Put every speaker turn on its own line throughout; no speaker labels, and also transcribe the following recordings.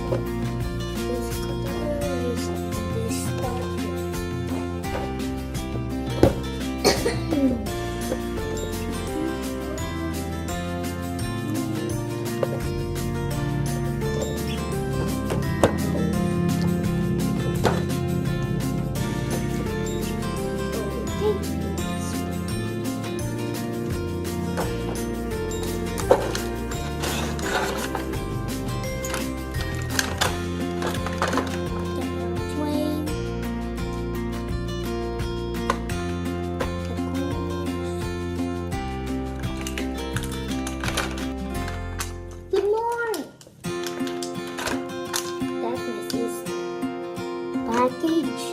This cutter is this starter. Good morning. That is package.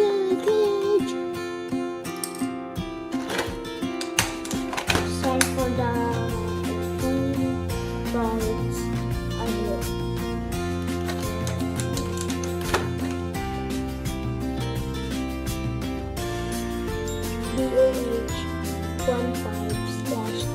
Package. Sorry for the products are here. DOH 15/3.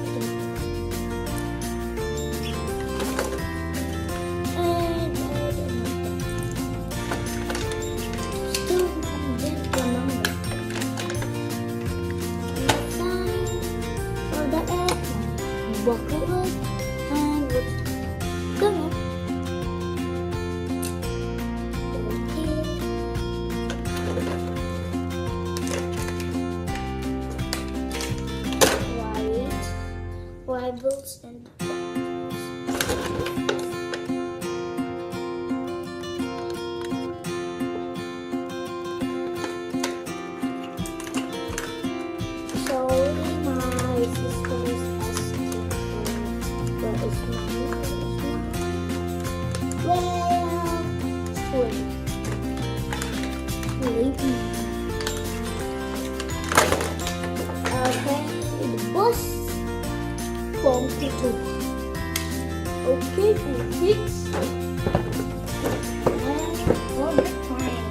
Buckle up and let's go. White rivals and sorry, my sister's well, sleep. Okay, the bus from Tito. Okay, for fix. And for the train.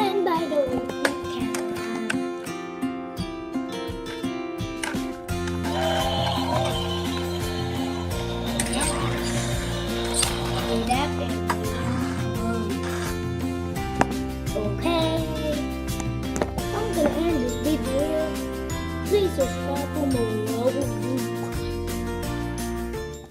And by the way, okay, I'm gonna end this video. Please subscribe for more.